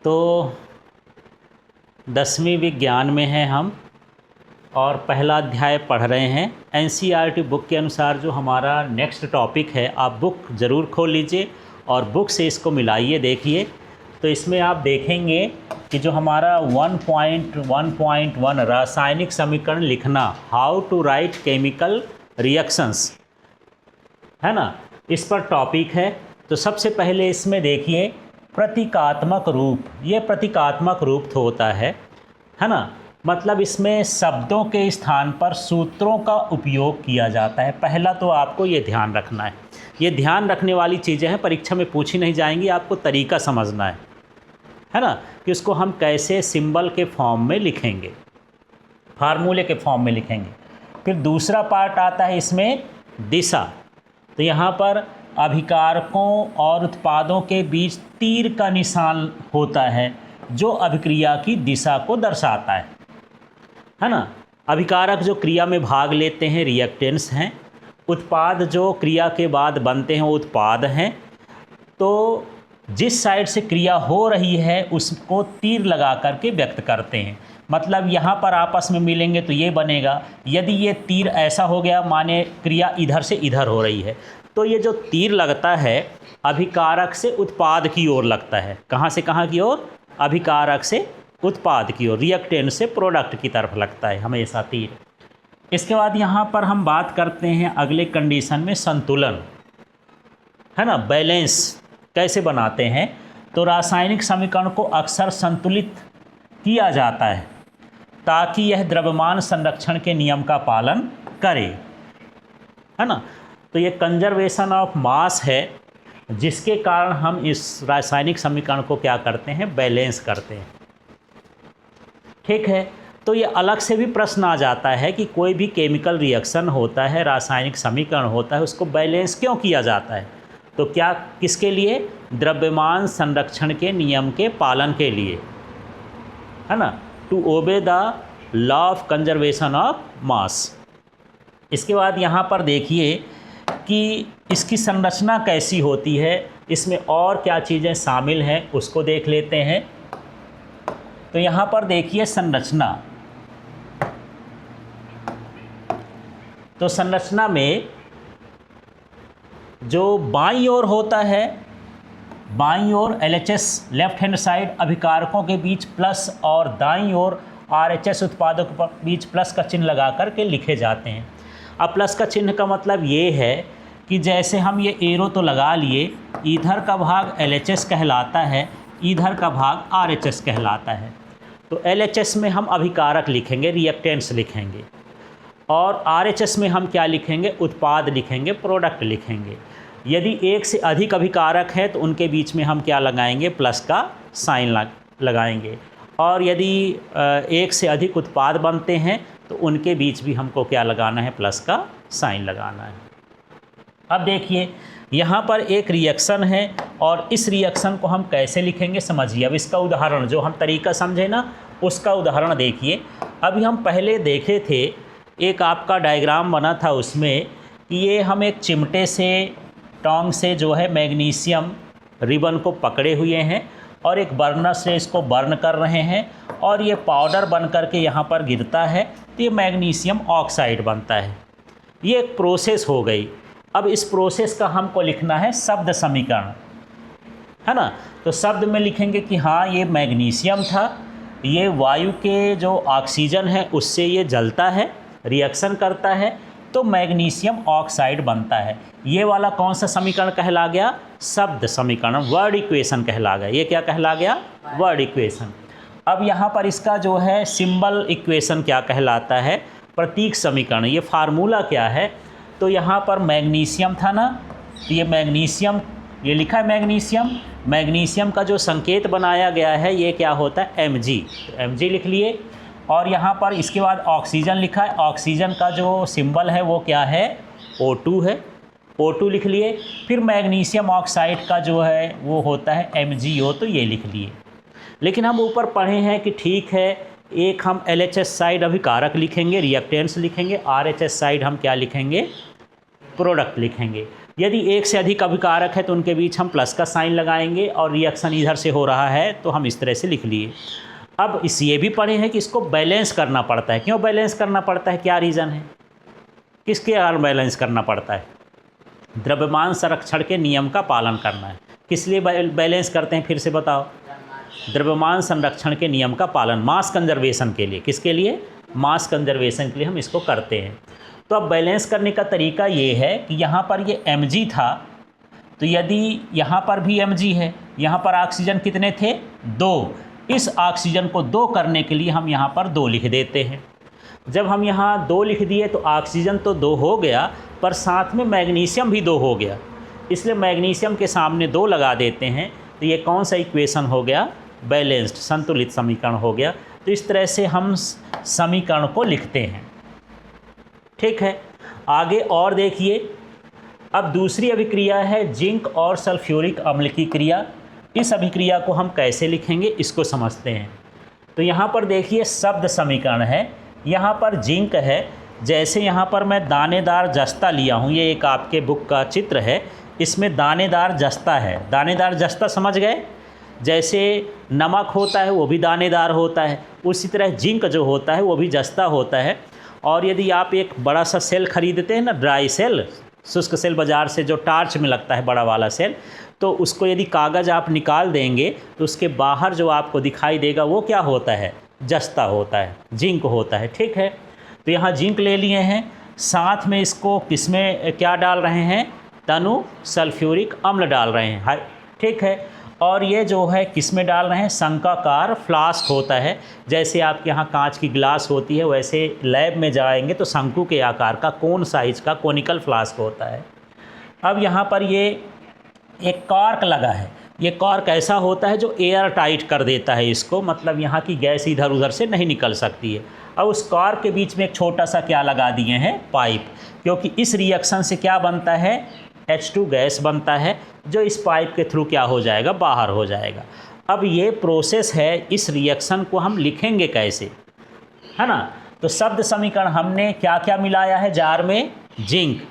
तो 10वीं विज्ञान में हैं हम और पहला अध्याय पढ़ रहे हैं। एनसीईआरटी बुक के अनुसार जो हमारा नेक्स्ट टॉपिक है, आप बुक ज़रूर खोल लीजिए और बुक से इसको मिलाइए, देखिए। तो इसमें आप देखेंगे कि जो हमारा 1.1.1 रासायनिक समीकरण लिखना, how to write chemical reactions, है ना, इस पर टॉपिक है। तो सबसे पहले इसमें देखिए प्रतीकात्मक रूप। ये प्रतीकात्मक रूप होता है ना, मतलब इसमें शब्दों के स्थान पर सूत्रों का उपयोग किया जाता है। पहला तो आपको ये ध्यान रखना है, ये ध्यान रखने वाली चीज़ें हैं, परीक्षा में पूछी नहीं जाएंगी, आपको तरीका समझना है ना, कि उसको हम कैसे सिंबल के फॉर्म में लिखेंगे, फार्मूले के फॉर्म में लिखेंगे। फिर दूसरा पार्ट आता है इसमें दिशा। तो यहाँ पर अभिकारकों और उत्पादों के बीच तीर का निशान होता है जो अभिक्रिया की दिशा को दर्शाता है ना। अभिकारक जो क्रिया में भाग लेते हैं रिएक्टेंट्स हैं, उत्पाद जो क्रिया के बाद बनते हैं वो उत्पाद हैं। तो जिस साइड से क्रिया हो रही है उसको तीर लगा करके व्यक्त करते हैं। मतलब यहाँ पर आपस में मिलेंगे तो ये बनेगा। यदि ये तीर ऐसा हो गया, माने क्रिया इधर से इधर हो रही है, तो ये जो तीर लगता है अभिकारक से उत्पाद की ओर लगता है। कहाँ से कहाँ की ओर? अभिकारक से उत्पाद की ओर, रिएक्टेंट से प्रोडक्ट की तरफ लगता है हमेशा तीर। इसके बाद यहाँ पर हम बात करते हैं अगले कंडीशन में संतुलन, है ना, बैलेंस कैसे बनाते हैं। तो रासायनिक समीकरण को अक्सर संतुलित किया जाता है ताकि यह द्रव्यमान संरक्षण के नियम का पालन करे, है ना। तो ये कंजर्वेशन ऑफ मास है, जिसके कारण हम इस रासायनिक समीकरण को क्या करते हैं, बैलेंस करते हैं। ठीक है। तो ये अलग से भी प्रश्न आ जाता है कि कोई भी केमिकल रिएक्शन होता है, रासायनिक समीकरण होता है, उसको बैलेंस क्यों किया जाता है? तो क्या किसके लिए? द्रव्यमान संरक्षण के नियम के पालन के लिए, है ना, to obey the law of conservation of mass. इसके बाद यहाँ पर देखिए कि इसकी संरचना कैसी होती है, इसमें और क्या चीज़ें शामिल हैं उसको देख लेते हैं। तो यहाँ पर देखिए संरचना। तो संरचना में जो बाईं ओर होता है, बाईं ओर LHS लेफ्ट हैंड साइड अभिकारकों के बीच प्लस और दाईं ओर RHS उत्पादों के बीच प्लस का चिन्ह लगा करके लिखे जाते हैं। अब प्लस का चिन्ह का मतलब ये है कि जैसे हम ये एरो तो लगा लिए, इधर का भाग LHS कहलाता है, इधर का भाग RHS कहलाता है। तो LHS में हम अभिकारक लिखेंगे, रिएक्टेंट्स लिखेंगे, और RHS में हम क्या लिखेंगे, उत्पाद लिखेंगे, प्रोडक्ट लिखेंगे। यदि एक से अधिक अभिकारक है तो उनके बीच में हम क्या लगाएंगे, प्लस का साइन लगाएंगे। और यदि एक से अधिक उत्पाद बनते हैं तो उनके बीच भी हमको क्या लगाना है, प्लस का साइन लगाना है। अब देखिए यहाँ पर एक रिएक्शन है और इस रिएक्शन को हम कैसे लिखेंगे समझिए। अब इसका उदाहरण, जो हम तरीका समझे ना, उसका उदाहरण देखिए। अभी हम पहले देखे थे, एक आपका डायग्राम बना था उसमें कि ये हम एक चिमटे से, टोंग से जो है मैग्नीशियम रिबन को पकड़े हुए हैं और एक बर्नर से इसको बर्न कर रहे हैं और ये पाउडर बन करके यहाँ पर गिरता है तो ये मैग्नीशियम ऑक्साइड बनता है। ये एक प्रोसेस हो गई। अब इस प्रोसेस का हमको लिखना है शब्द समीकरण, है ना। तो शब्द में लिखेंगे कि हाँ ये मैग्नीशियम था, ये वायु के जो ऑक्सीजन है उससे ये जलता है, रिएक्शन करता है, तो मैग्नीशियम ऑक्साइड बनता है। ये वाला कौन सा समीकरण कहला गया? शब्द समीकरण, वर्ड इक्वेशन कहला गया। ये क्या कहला गया? Word equation. अब यहाँ पर इसका जो है सिंबल इक्वेशन क्या कहलाता है? प्रतीक समीकरण। ये फार्मूला क्या है? तो यहाँ पर मैग्नीशियम था ना, तो ये मैग्नीशियम, ये लिखा है मैग्नीशियम, मैग्नीशियम का जो संकेत बनाया गया है ये क्या होता है, Mg। तो Mg लिख लिए। और यहाँ पर इसके बाद ऑक्सीजन लिखा है, ऑक्सीजन का जो सिंबल है वो क्या है, O2 है, O2 लिख लिए। फिर मैग्नीशियम ऑक्साइड का जो है वो होता है MgO, तो ये लिख लिए। लेकिन हम ऊपर पढ़े हैं कि ठीक है, एक हम LHS साइड अभिकारक लिखेंगे, रिएक्टेंट्स लिखेंगे, RHS साइड हम क्या लिखेंगे, प्रोडक्ट लिखेंगे। यदि एक से अधिक अभिकारक है तो उनके बीच हम प्लस का साइन लगाएंगे और रिएक्शन इधर से हो रहा है तो हम इस तरह से लिख लिए। अब इस ये भी पढ़े हैं कि इसको बैलेंस करना पड़ता है। क्यों बैलेंस करना पड़ता है, क्या रीज़न है, किसके कारण बैलेंस करना पड़ता है? द्रव्यमान संरक्षण के नियम का पालन करना है। किस लिए बैलेंस करते हैं, फिर से बताओ? द्रव्यमान संरक्षण के नियम का पालन, मास कंजर्वेशन के लिए। किसके लिए? मास कंजर्वेशन के लिए हम इसको करते हैं। तो अब बैलेंस करने का तरीका ये है कि यहाँ पर ये mg था, तो यदि यहाँ पर भी mg है, यहाँ पर ऑक्सीजन कितने थे? 2। इस ऑक्सीजन को 2 करने के लिए हम यहाँ पर 2 लिख देते हैं। जब हम यहाँ 2 लिख दिए तो ऑक्सीजन तो 2 हो गया, पर साथ में मैग्नीशियम भी 2 हो गया, इसलिए मैग्नीशियम के सामने 2 लगा देते हैं। तो ये कौन सा इक्वेशन हो गया? बैलेंस्ड, संतुलित समीकरण हो गया। तो इस तरह से हम समीकरण को लिखते हैं। ठीक है, आगे और देखिए। अब दूसरी अभिक्रिया है जिंक और सल्फ्यूरिक अम्ल की क्रिया। इस अभिक्रिया को हम कैसे लिखेंगे इसको समझते हैं। तो यहाँ पर देखिए शब्द समीकरण है, यहाँ पर जिंक है। जैसे यहाँ पर मैं दानेदार जस्ता लिया हूँ, ये एक आपके बुक का चित्र है, इसमें दानेदार जस्ता है। दानेदार जस्ता समझ गए? जैसे नमक होता है वो भी दानेदार होता है, उसी तरह जिंक जो होता है वो भी जस्ता होता है। और यदि आप एक बड़ा सा सेल खरीदते हैं ना, ड्राई सेल, शुष्क सेल बाज़ार से जो टार्च में लगता है बड़ा वाला सेल, तो उसको यदि कागज़ आप निकाल देंगे तो उसके बाहर जो आपको दिखाई देगा वो क्या होता है? जस्ता होता है, जिंक होता है। ठीक है, तो यहाँ जिंक ले लिए हैं, साथ में इसको किसमें क्या डाल रहे हैं? तनु सल्फ्यूरिक अम्ल डाल रहे हैं। ठीक है, और ये जो है किसमें डाल रहे हैं? शंक्वाकार फ्लास्क होता है। जैसे आपके यहाँ कांच की गिलास होती है, वैसे लैब में जाएंगे तो शंकु के आकार का, कोन साइज का कोनिकल फ्लास्क होता है। अब यहाँ पर ये एक कॉर्क लगा है। ये कॉर्क ऐसा होता है जो एयर टाइट कर देता है इसको, मतलब यहाँ की गैस इधर उधर से नहीं निकल सकती है। अब उस कॉर्क के बीच में एक छोटा सा क्या लगा दिए हैं? पाइप, क्योंकि इस रिएक्शन से क्या बनता है? H2 गैस बनता है, जो इस पाइप के थ्रू क्या हो जाएगा? बाहर हो जाएगा। अब ये प्रोसेस है, इस रिएक्शन को हम लिखेंगे कैसे, है ना? तो शब्द समीकरण हमने क्या क्या मिलाया है जार में? जिंक,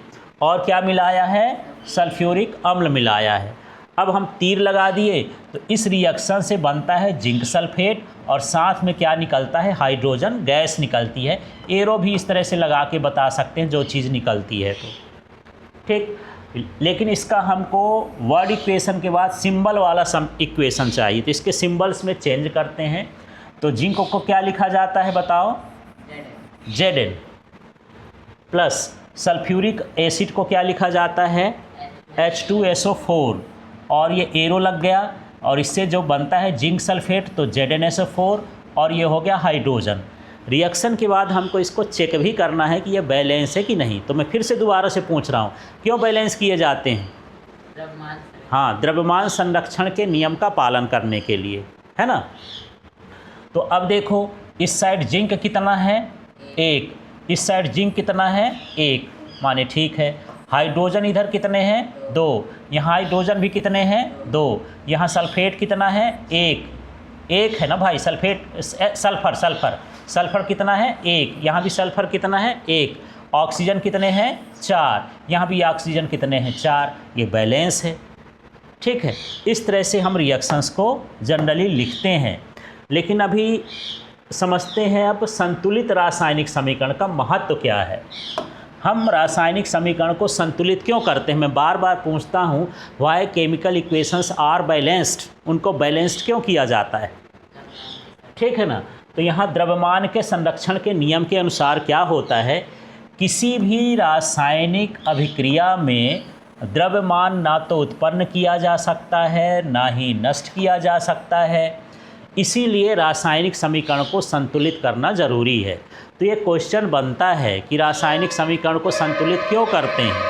और क्या मिलाया है? सल्फ्यूरिक अम्ल मिलाया है। अब हम तीर लगा दिए तो इस रिएक्शन से बनता है जिंक सल्फेट, और साथ में क्या निकलता है? हाइड्रोजन गैस निकलती है। एरो भी इस तरह से लगा के बता सकते हैं जो चीज़ निकलती है। तो ठीक, लेकिन इसका हमको वर्ड इक्वेशन के बाद सिंबल वाला इक्वेशन चाहिए, तो इसके सिंबल्स में चेंज करते हैं। तो जिंक को क्या लिखा जाता है बताओ? Zn। प्लस सल्फ्यूरिक एसिड को क्या लिखा जाता है? H2SO4। और ये एरो लग गया, और इससे जो बनता है जिंक सल्फेट तो ZnSO4, और ये हो गया हाइड्रोजन। रिएक्शन के बाद हमको इसको चेक भी करना है कि ये बैलेंस है कि नहीं। तो मैं फिर से दोबारा से पूछ रहा हूँ, क्यों बैलेंस किए जाते हैं? हाँ, द्रव्यमान संरक्षण के नियम का पालन करने के लिए, है ना? तो अब देखो, इस साइड जिंक कितना है? 1। इस साइड जिंक कितना है? 1, माने ठीक है। हाइड्रोजन इधर कितने हैं? 2। यहाँ हाइड्रोजन भी कितने हैं? 2। यहाँ सल्फेट कितना है? 1 है ना भाई? सल्फर कितना है? 1। यहाँ भी सल्फर कितना है? 1। ऑक्सीजन कितने हैं? 4। यहाँ भी ऑक्सीजन कितने हैं? 4। ये बैलेंस है। ठीक है, इस तरह से हम रिएक्शंस को जनरली लिखते हैं। लेकिन अभी समझते हैं अब संतुलित रासायनिक समीकरण का महत्व क्या है। हम रासायनिक समीकरण को संतुलित क्यों करते हैं? मैं बार बार पूछता हूँ, why chemical equations are balanced, उनको बैलेंस्ड क्यों किया जाता है? ठीक है ना? तो यहाँ द्रव्यमान के संरक्षण के नियम के अनुसार क्या होता है? किसी भी रासायनिक अभिक्रिया में द्रव्यमान ना तो उत्पन्न किया जा सकता है, ना ही नष्ट किया जा सकता है। इसीलिए रासायनिक समीकरण को संतुलित करना जरूरी है। तो ये क्वेश्चन बनता है कि रासायनिक समीकरण को संतुलित क्यों करते हैं?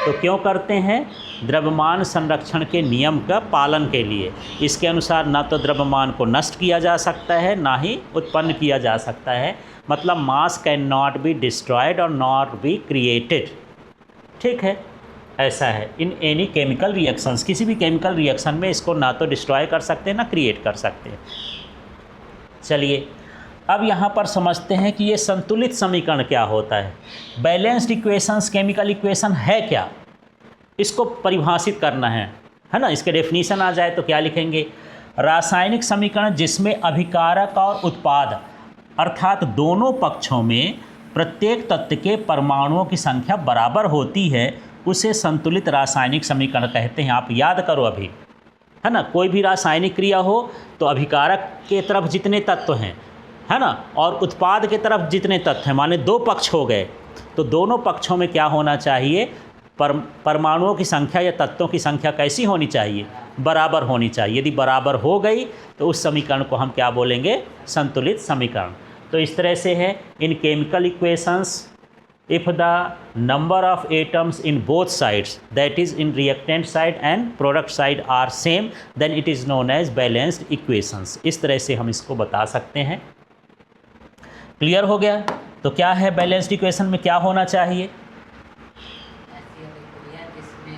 तो क्यों करते हैं? द्रव्यमान संरक्षण के नियम का पालन के लिए। इसके अनुसार ना तो द्रव्यमान को नष्ट किया जा सकता है, ना ही उत्पन्न किया जा सकता है। मतलब मास कैन नॉट बी डिस्ट्रॉयड और नॉट बी क्रिएटेड। ठीक है, ऐसा है इन एनी केमिकल रिएक्शंस। किसी भी केमिकल रिएक्शन में इसको ना तो डिस्ट्रॉय कर सकते हैं, ना क्रिएट कर सकते हैं। चलिए, अब यहाँ पर समझते हैं कि ये संतुलित समीकरण क्या होता है। बैलेंस्ड इक्वेशंस केमिकल इक्वेशन है क्या? इसको परिभाषित करना है ना। इसके डेफिनीशन आ जाए तो क्या लिखेंगे, रासायनिक समीकरण जिसमें अभिकारक और उत्पाद अर्थात दोनों पक्षों में प्रत्येक तत्व के परमाणुओं की संख्या बराबर होती है उसे संतुलित रासायनिक समीकरण कहते हैं। आप याद करो अभी, है ना, कोई भी रासायनिक क्रिया हो तो अभिकारक के तरफ जितने तत्व हैं, है ना, और उत्पाद के तरफ जितने तत्व हैं, माने दो पक्ष हो गए, तो दोनों पक्षों में क्या होना चाहिए, परमाणुओं की संख्या या तत्वों की संख्या कैसी होनी चाहिए, बराबर होनी चाहिए। यदि बराबर हो गई तो उस समीकरण को हम क्या बोलेंगे, संतुलित समीकरण। तो इस तरह से है इन chemical equations if the number of atoms in both sides, that is in reactant side and product side, are same, then it is known as balanced equations। इस तरह से हम इसको बता सकते हैं। क्लियर हो गया। तो क्या है बैलेंस्ड इक्वेशन में क्या होना चाहिए, ऐसी अभिक्रिया जिसमें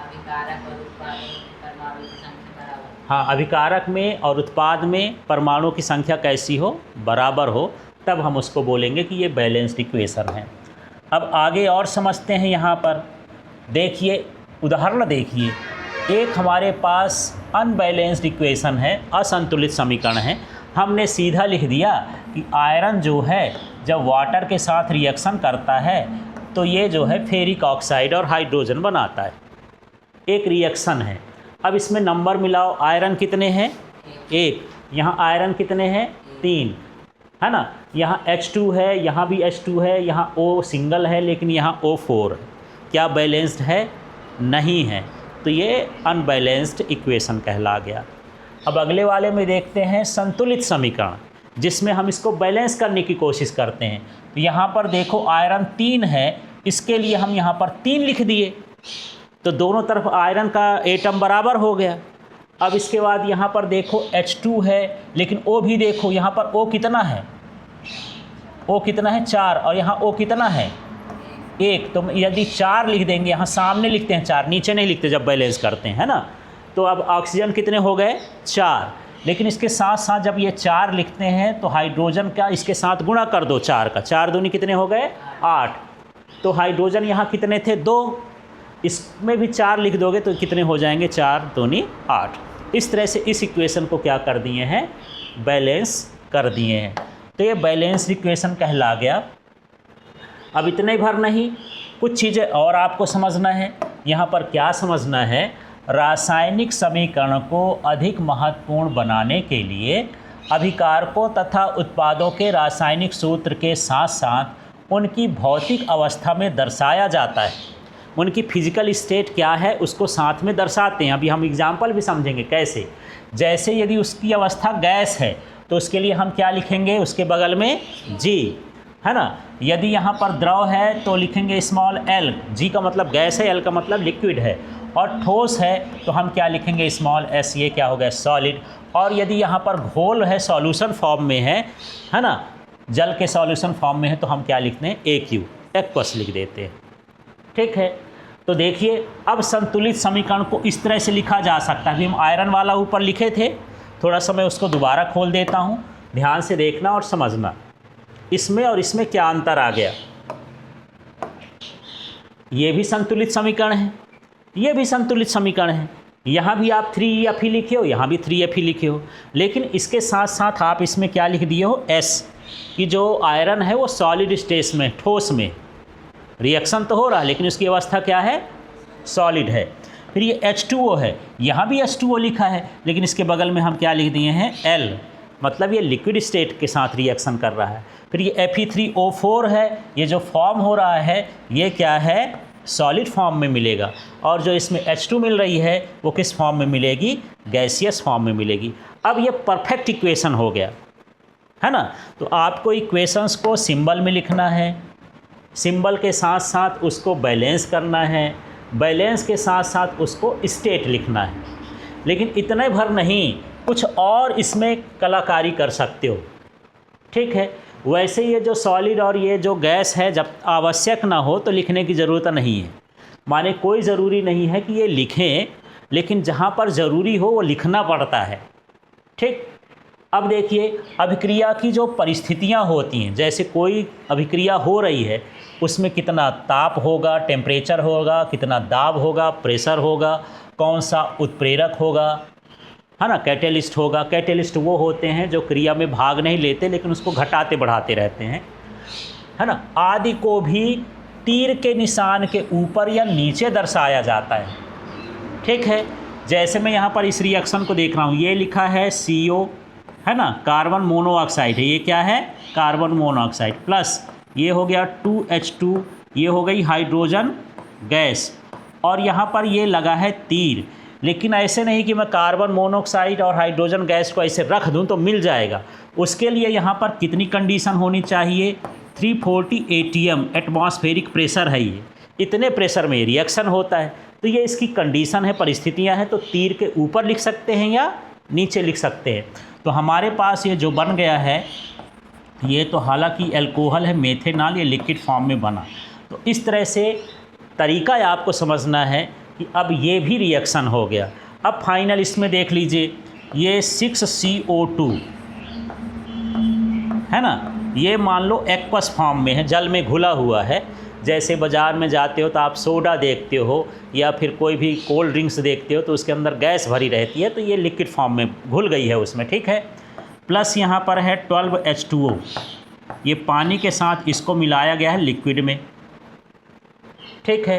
अभिकारक और उत्पाद में परमाणु की संख्या बराबर। हाँ, अभिकारक में और उत्पाद में परमाणुओं की संख्या कैसी हो, बराबर हो, तब हम उसको बोलेंगे कि ये बैलेंस्ड इक्वेशन है। अब आगे और समझते हैं। यहाँ पर देखिए, उदाहरण देखिए, एक हमारे पास अनबैलेंस्ड इक्वेशन है, असंतुलित समीकरण है। हमने सीधा लिख दिया कि आयरन जो है जब वाटर के साथ रिएक्शन करता है तो ये जो है फेरिक ऑक्साइड और हाइड्रोजन बनाता है, एक रिएक्शन है। अब इसमें नंबर मिलाओ, आयरन कितने हैं, 1, यहाँ आयरन कितने हैं, 3, है ना, यहाँ H2 है, यहाँ भी H2 है, यहाँ O सिंगल है लेकिन यहाँ O4, क्या बैलेंस्ड है, नहीं है, तो ये अनबैलेंस्ड इक्वेशन कहला गया। अब अगले वाले में देखते हैं संतुलित समीकरण, जिसमें हम इसको बैलेंस करने की कोशिश करते हैं। तो यहाँ पर देखो आयरन 3 है, इसके लिए हम यहाँ पर 3 लिख दिए, तो दोनों तरफ आयरन का एटम बराबर हो गया। अब इसके बाद यहाँ पर देखो H2 है, लेकिन O भी देखो, यहाँ पर O कितना है, O कितना है, 4, और यहाँ O कितना है, 1। तो यदि 4 लिख देंगे, यहाँ सामने लिखते हैं 4, नीचे नहीं लिखते जब बैलेंस करते हैं, है ना। तो अब ऑक्सीजन कितने हो गए, 4, लेकिन इसके साथ साथ जब ये 4 लिखते हैं तो हाइड्रोजन का इसके साथ गुणा कर दो 4 का, 4 दूनी कितने हो गए, 8। तो हाइड्रोजन यहाँ कितने थे, 2, इसमें भी 4 लिख दोगे तो कितने हो जाएंगे, 4 दूनी 8। इस तरह से इस इक्वेशन को क्या कर दिए हैं, बैलेंस कर दिए हैं। तो ये बैलेंस्ड इक्वेशन कहला गया। अब इतने भर नहीं, कुछ चीज़ें और आपको समझना है। यहाँ पर क्या समझना है, रासायनिक समीकरण को अधिक महत्वपूर्ण बनाने के लिए अभिकारकों तथा उत्पादों के रासायनिक सूत्र के साथ साथ उनकी भौतिक अवस्था में दर्शाया जाता है। उनकी फिजिकल स्टेट क्या है उसको साथ में दर्शाते हैं। अभी हम एग्जाम्पल भी समझेंगे कैसे। जैसे यदि उसकी अवस्था गैस है तो उसके लिए हम क्या लिखेंगे, उसके बगल में G, है ना। यदि यहाँ पर द्रव है तो लिखेंगे स्मॉल l, G का मतलब गैस है, L का मतलब लिक्विड है। और ठोस है तो हम क्या लिखेंगे, स्मॉल s, ये क्या हो गया, सॉलिड। और यदि यहाँ पर घोल है, सॉल्यूशन फॉर्म में है ना, जल के सॉल्यूशन फॉर्म में है, तो हम क्या लिखते हैं, AQ, एक्वस लिख देते हैं। ठीक है। तो देखिए अब संतुलित समीकरण को इस तरह से लिखा जा सकता है। अभी हम आयरन वाला ऊपर लिखे थे, थोड़ा सा मैं उसको दोबारा खोल देता हूँ, ध्यान से देखना और समझना इसमें और इसमें क्या अंतर आ गया। ये भी संतुलित समीकरण है, ये भी संतुलित समीकरण है। यहाँ भी आप 3Fe लिखे हो, यहाँ भी 3Fe लिखे हो, लेकिन इसके साथ साथ आप इसमें क्या लिख दिए हो, S, कि जो आयरन है वो सॉलिड स्टेट में, ठोस में रिएक्शन तो हो रहा है लेकिन उसकी अवस्था क्या है, सॉलिड है। फिर ये H2O है, यहाँ भी H2O लिखा है लेकिन इसके बगल में हम क्या लिख दिए हैं, L, मतलब ये लिक्विड स्टेट के साथ रिएक्शन कर रहा है। फिर ये Fe3O4 है, ये जो फॉर्म हो रहा है ये क्या है, सॉलिड फॉर्म में मिलेगा। और जो इसमें H2 मिल रही है वो किस फॉर्म में मिलेगी, गैसियस फॉर्म में मिलेगी। अब ये परफेक्ट इक्वेशन हो गया, है ना। तो आपको इक्वेशंस को सिंबल में लिखना है, सिंबल के साथ साथ उसको बैलेंस करना है, बैलेंस के साथ साथ उसको स्टेट लिखना है। लेकिन इतने भर नहीं, कुछ और इसमें कलाकारी कर सकते हो। ठीक है। वैसे ये जो सॉलिड और ये जो गैस है, जब आवश्यक ना हो तो लिखने की ज़रूरत नहीं है। माने कोई ज़रूरी नहीं है कि ये लिखें, लेकिन जहाँ पर ज़रूरी हो वो लिखना पड़ता है। ठीक। अब देखिए अभिक्रिया की जो परिस्थितियां होती हैं, जैसे कोई अभिक्रिया हो रही है उसमें कितना ताप होगा, टेम्परेचर होगा, कितना दाब होगा, प्रेशर होगा, कौन सा उत्प्रेरक होगा, है ना, कैटेलिस्ट होगा। कैटेलिस्ट वो होते हैं जो क्रिया में भाग नहीं लेते लेकिन उसको घटाते बढ़ाते रहते हैं, है ना, आदि को भी तीर के निशान के ऊपर या नीचे दर्शाया जाता है। ठीक है, जैसे मैं यहाँ पर इस रिएक्शन को देख रहा हूँ, ये लिखा है CO, है ना, कार्बन मोनोऑक्साइड है, ये क्या है, कार्बन मोनोऑक्साइड, प्लस ये हो गया 2H2, ये हो गई हाइड्रोजन गैस, और यहाँ पर ये लगा है तीर। लेकिन ऐसे नहीं कि मैं कार्बन मोनोऑक्साइड और हाइड्रोजन गैस को ऐसे रख दूं तो मिल जाएगा। उसके लिए यहाँ पर कितनी कंडीशन होनी चाहिए, 340 ATM एटमॉस्फेरिक प्रेशर है, ये इतने प्रेशर में रिएक्शन होता है। तो ये इसकी कंडीशन है, परिस्थितियाँ हैं। तो तीर के ऊपर लिख सकते हैं या नीचे लिख सकते हैं। तो हमारे पास ये जो बन गया है, ये तो हालांकि अल्कोहल है, मेथेनॉल, ये लिक्विड फॉर्म में बना। तो इस तरह से तरीका आपको समझना है कि अब ये भी रिएक्शन हो गया। अब फाइनल इसमें देख लीजिए, ये 6CO2 है ना, ये मान लो एक्वस फॉर्म में है, जल में घुला हुआ है। जैसे बाज़ार में जाते हो तो आप सोडा देखते हो या फिर कोई भी कोल्ड ड्रिंक्स देखते हो तो उसके अंदर गैस भरी रहती है, तो ये लिक्विड फॉर्म में घुल गई है उसमें। ठीक है, प्लस यहाँ पर है 12H2O, ये पानी के साथ इसको मिलाया गया है लिक्विड में। ठीक है,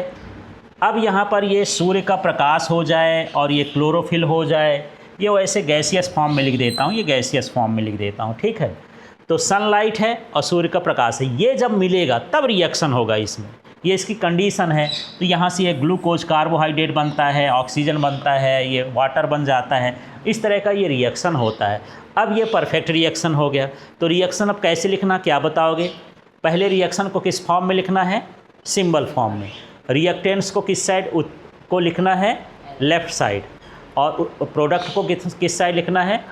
अब यहाँ पर ये सूर्य का प्रकाश हो जाए और ये क्लोरोफिल हो जाए, ये वैसे गैसियस फॉर्म में लिख देता हूँ, ये गैसियस फॉर्म में लिख देता हूँ। ठीक है, तो सनलाइट है और सूर्य का प्रकाश है, ये जब मिलेगा तब रिएक्शन होगा इसमें, ये इसकी कंडीशन है। तो यहाँ से ये ग्लूकोज कार्बोहाइड्रेट बनता है, ऑक्सीजन बनता है, ये वाटर बन जाता है, इस तरह का ये रिएक्शन होता है। अब ये परफेक्ट रिएक्शन हो गया। तो रिएक्शन अब कैसे लिखना, क्या बताओगे? पहले रिएक्शन को किस फॉर्म में लिखना है, सिंबल फॉर्म में। रिएक्टेंट्स को किस साइड को लिखना है, लेफ़्ट साइड, और प्रोडक्ट को किस साइड लिखना है,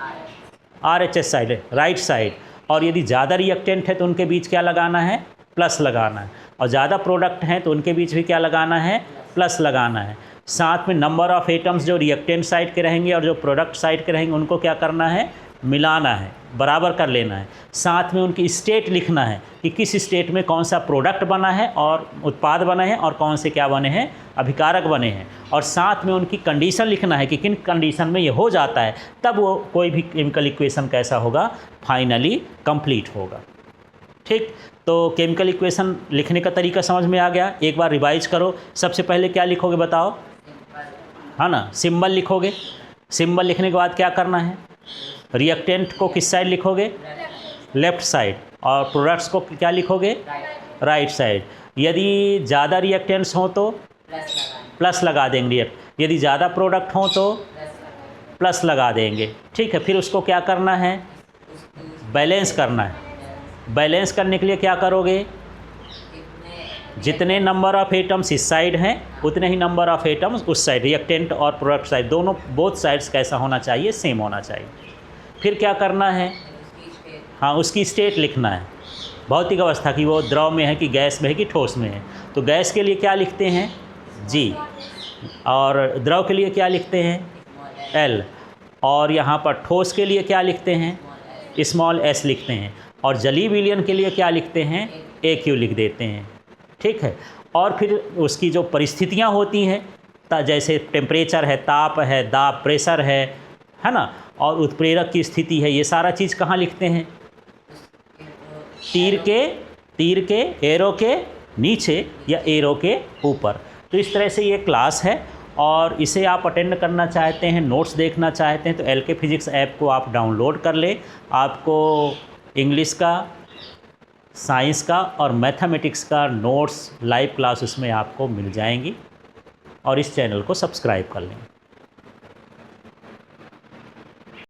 RH साइड, राइट साइड। और यदि ज़्यादा रिएक्टेंट है तो उनके बीच क्या लगाना है, प्लस लगाना है, और ज़्यादा प्रोडक्ट हैं तो उनके बीच भी क्या लगाना है, प्लस लगाना है। साथ में नंबर ऑफ़ एटम्स जो रिएक्टेंट साइड के रहेंगे और जो प्रोडक्ट साइड के रहेंगे उनको क्या करना है, मिलाना है, बराबर कर लेना है। साथ में उनकी स्टेट लिखना है कि किस स्टेट में कौन सा प्रोडक्ट बना है और उत्पाद बने हैं और कौन से क्या बने हैं, अभिकारक बने हैं। और साथ में उनकी कंडीशन लिखना है कि किन कंडीशन में ये हो जाता है, तब वो कोई भी केमिकल इक्वेशन कैसा होगा, फाइनली कंप्लीट होगा। ठीक, तो केमिकल इक्वेशन लिखने का तरीका समझ में आ गया। एक बार रिवाइज करो। सबसे पहले क्या लिखोगे बताओ, है ना, सिंबल लिखोगे। सिंबल लिखने के बाद क्या करना है, रिएक्टेंट को किस साइड लिखोगे, लेफ़्ट साइड, और प्रोडक्ट्स को क्या लिखोगे, राइट साइड। यदि ज़्यादा रिएक्टेंट्स हों तो प्लस लगा देंगे, यदि ज़्यादा प्रोडक्ट हों तो प्लस लगा देंगे। ठीक है, फिर उसको क्या करना है, बैलेंस करना है। बैलेंस करने के लिए क्या करोगे, जितने नंबर ऑफ़ एटम्स इस साइड हैं उतने ही नंबर ऑफ़ एटम्स उस साइड, रिएक्टेंट और प्रोडक्ट साइड दोनों, बोथ साइड्स कैसा होना चाहिए, सेम होना चाहिए। फिर क्या करना है, हाँ, उसकी स्टेट लिखना है, भौतिक अवस्था की, वो द्रव में है कि गैस में है कि ठोस में है। तो गैस के लिए क्या लिखते हैं, G, और द्रव के लिए क्या लिखते हैं, L, और यहाँ पर ठोस के लिए क्या लिखते हैं, स्मॉल s लिखते हैं, और जलीय विलयन के लिए क्या लिखते हैं, AQ लिख देते हैं। ठीक है, और फिर उसकी जो परिस्थितियाँ होती हैं, जैसे टेम्परेचर है, ताप है, दाब, प्रेशर है ना, और उत्प्रेरक की स्थिति है, ये सारा चीज़ कहाँ लिखते हैं, तीर के एरो के नीचे या एरो के ऊपर। तो इस तरह से ये क्लास है, और इसे आप अटेंड करना चाहते हैं, नोट्स देखना चाहते हैं तो LK फिजिक्स ऐप को आप डाउनलोड कर लें। आपको इंग्लिश का, साइंस का और मैथमेटिक्स का नोट्स, लाइव क्लास उसमें आपको मिल जाएंगी, और इस चैनल को सब्सक्राइब कर लें।